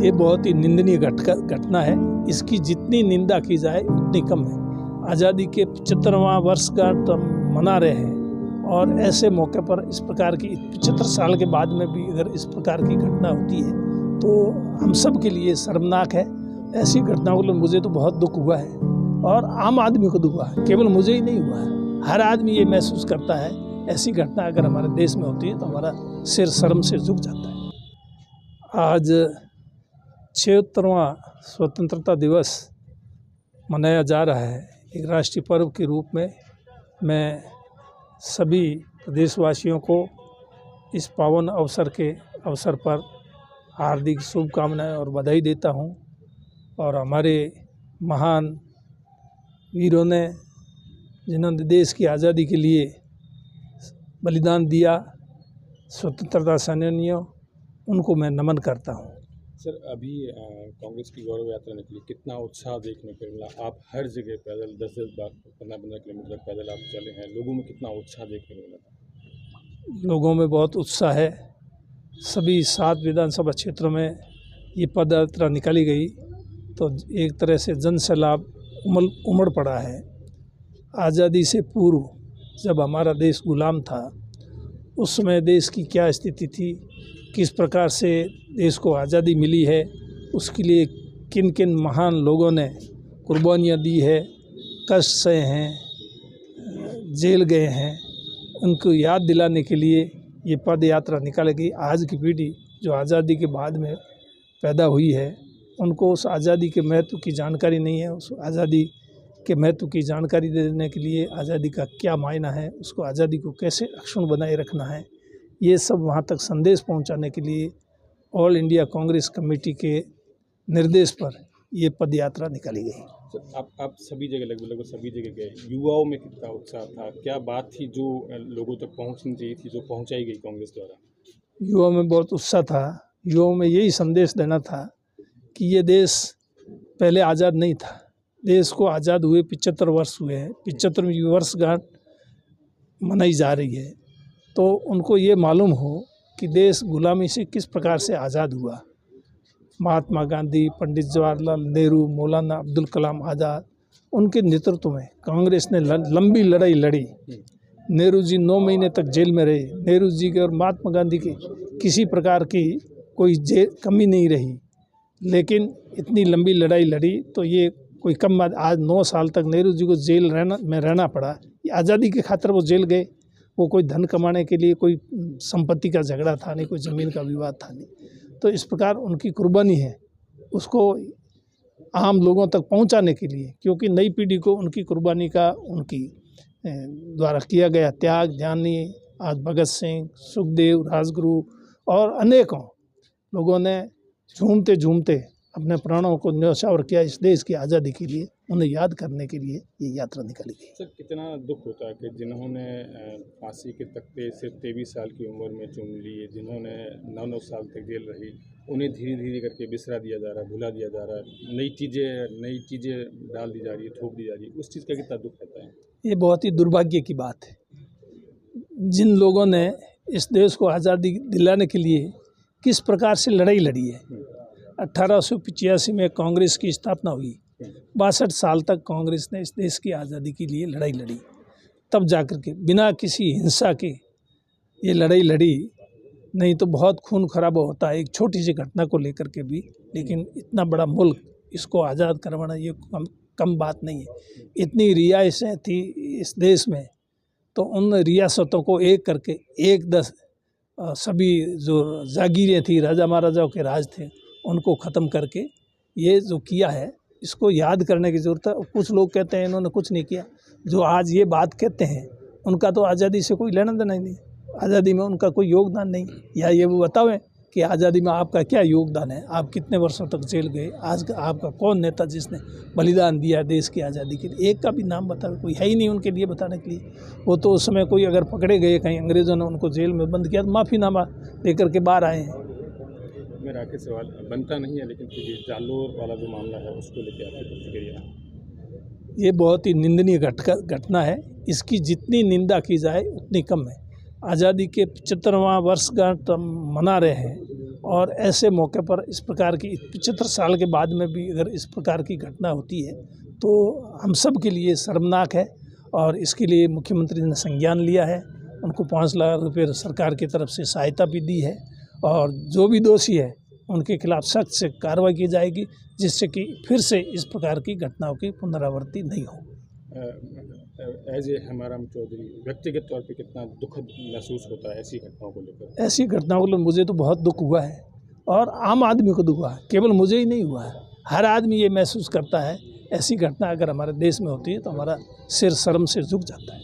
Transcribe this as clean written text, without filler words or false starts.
ये बहुत ही निंदनीय घटना है। इसकी जितनी निंदा की जाए उतनी कम है। आज़ादी के 75वां वर्षगांठ मना रहे हैं और ऐसे मौके पर इस प्रकार की 75 साल के बाद में भी अगर इस प्रकार की घटना होती है तो हम सब के लिए शर्मनाक है। ऐसी घटनाओं को मुझे तो बहुत दुख हुआ है और आम आदमी को दुख हुआ है, केवल मुझे ही नहीं हुआ है। हर आदमी ये महसूस करता है ऐसी घटना अगर हमारे देश में होती है तो हमारा सिर शर्म से झुक जाता है। आज 76वां स्वतंत्रता दिवस मनाया जा रहा है। एक राष्ट्रीय पर्व के रूप में मैं सभी प्रदेशवासियों को इस पावन अवसर पर हार्दिक शुभकामनाएं और बधाई देता हूं। और हमारे महान वीरों ने जिन्होंने देश की आज़ादी के लिए बलिदान दिया, स्वतंत्रता सेनानियों, उनको मैं नमन करता हूं। सर, अभी कांग्रेस की गौरव यात्रा निकली, कितना उत्साह देखने को मिला। आप हर जगह पैदल 10-10, 15-15 किलोमीटर पैदल आप चले हैं, लोगों में कितना उत्साह देखने को मिला? लोगों में बहुत उत्साह है। सभी 7 विधानसभा क्षेत्रों में ये पद यात्रा निकाली गई तो एक तरह से जन सैलाब उमड़ पड़ा है। आज़ादी से पूर्व जब हमारा देश गुलाम था उस समय देश की क्या स्थिति थी, किस प्रकार से देश को आज़ादी मिली है, उसके लिए किन किन महान लोगों ने कुर्बानियाँ दी है, कष्ट सहे हैं, जेल गए हैं, उनको याद दिलाने के लिए ये पद यात्रा निकाली गई। आज की पीढ़ी जो आज़ादी के बाद में पैदा हुई है उनको उस आज़ादी के महत्व की जानकारी नहीं है। उस आज़ादी के महत्व की जानकारी देने के लिए आज़ादी का क्या मायना है, उसको आज़ादी को कैसे अक्षुण्ण बनाए रखना है, ये सब वहाँ तक संदेश पहुँचाने के लिए ऑल इंडिया कांग्रेस कमेटी के निर्देश पर ये पद यात्रा निकाली गई। सर, आप सभी जगह लगभग सभी जगह गए, युवाओं में कितना उत्साह था, क्या बात थी जो लोगों तक पहुँचनी चाहिए थी, जो पहुँचाई गई कांग्रेस द्वारा? युवाओं में बहुत उत्साह था। युवाओं में यही संदेश देना था कि ये देश पहले आज़ाद नहीं था। देश को आज़ाद हुए 75 वर्ष हुए हैं, 75वीं वर्षगांठ मनाई जा रही है, तो उनको ये मालूम हो कि देश गुलामी से किस प्रकार से आज़ाद हुआ। महात्मा गांधी, पंडित जवाहरलाल नेहरू, मौलाना अब्दुल कलाम आज़ाद, उनके नेतृत्व में कांग्रेस ने लंबी लड़ाई लड़ी। नेहरू जी 9 महीने तक जेल में रहे। नेहरू जी के और महात्मा गांधी के किसी प्रकार की कोई कमी नहीं रही, लेकिन इतनी लंबी लड़ाई लड़ी तो ये कोई कम बात। आज 9 साल तक नेहरू जी को जेल में रहना पड़ा। ये आज़ादी के खातिर वो जेल गए। वो कोई धन कमाने के लिए कोई संपत्ति का झगड़ा था नहीं, कोई ज़मीन का विवाद था नहीं। तो इस प्रकार उनकी कुर्बानी है, उसको आम लोगों तक पहुंचाने के लिए, क्योंकि नई पीढ़ी को उनकी कुर्बानी का, उनकी द्वारा किया गया त्याग जानिए। आज भगत सिंह, सुखदेव, राजगुरु और अनेकों लोगों ने झूमते झूमते अपने प्राणों को न्यौछावर किया इस देश की आज़ादी के लिए। उन्हें याद करने के लिए ये यात्रा निकाली गई। सर, कितना दुख होता है कि जिन्होंने फांसी के तख्ते से 23 साल की उम्र में चूम लिए, जिन्होंने 9-9 साल तक जेल रही, उन्हें धीरे धीरे करके बिसरा दिया जा रहा है, भुला दिया जा रहा है, नई चीज़ें डाल दी जा रही है, थोप दी जा रही है। उस चीज़ का कितना दुख होता है? ये बहुत ही दुर्भाग्य की बात है। जिन लोगों ने इस देश को आज़ादी दिलाने के लिए किस प्रकार से लड़ाई लड़ी है। 1885 में कांग्रेस की स्थापना हुई। 62 साल तक कांग्रेस ने इस देश की आज़ादी के लिए लड़ाई लड़ी, तब जाकर के बिना किसी हिंसा के ये लड़ाई लड़ी। नहीं तो बहुत खून खराबा होता है एक छोटी सी घटना को लेकर के भी, लेकिन इतना बड़ा मुल्क, इसको आज़ाद करवाना ये कम बात नहीं है। इतनी रियासतें थी इस देश में, तो उन रियासतों को एक करके 1-10 सभी जो जागीरें थी, राजा महाराजाओं के राज थे, उनको ख़त्म करके ये जो किया है, इसको याद करने की ज़रूरत है। कुछ लोग कहते हैं इन्होंने कुछ नहीं किया। जो आज ये बात कहते हैं उनका तो आज़ादी से कोई लेना देना ही नहीं, आज़ादी में उनका कोई योगदान नहीं। या ये वो बतावें कि आज़ादी में आपका क्या योगदान है, आप कितने वर्षों तक जेल गए, आज का आपका कौन नेता जिसने बलिदान दिया देश की आज़ादी के लिए, एक का भी नाम बतावे। कोई है ही नहीं उनके लिए बताने के लिए। वो तो उस समय कोई अगर पकड़े गए कहीं, अंग्रेज़ों ने उनको जेल में बंद किया तो माफ़ीनामा लेकर के बाहर आए हैं। मेरा आखिरी सवाल बनता नहीं है, लेकिन फिर जालोर वाला जो मामला है उसको लेकर आपकी प्रतिक्रिया? ये बहुत ही निंदनीय घटना है। इसकी जितनी निंदा की जाए उतनी कम है। आज़ादी के 75वां वर्षगांठ मना रहे हैं और ऐसे मौके पर इस प्रकार की 75 साल के बाद में भी अगर इस प्रकार की घटना होती है तो हम सब के लिए शर्मनाक है। और इसके लिए मुख्यमंत्री ने संज्ञान लिया है, उनको 5 लाख रुपये सरकार की तरफ से सहायता भी दी है और जो भी दोषी है उनके खिलाफ सख्त से कार्रवाई की जाएगी, जिससे कि फिर से इस प्रकार की घटनाओं की पुनरावृत्ति नहीं हो। एज ए हेमाराम चौधरी व्यक्तिगत तौर पे कितना दुखद महसूस होता है ऐसी घटनाओं को लेकर? ऐसी घटनाओं को लेकर मुझे तो बहुत दुख हुआ है और आम आदमी को दुख हुआ है, केवल मुझे ही नहीं हुआ है, हर आदमी ये महसूस करता है। ऐसी घटना अगर हमारे देश में होती है तो हमारा सिर शर्म से झुक जाता है।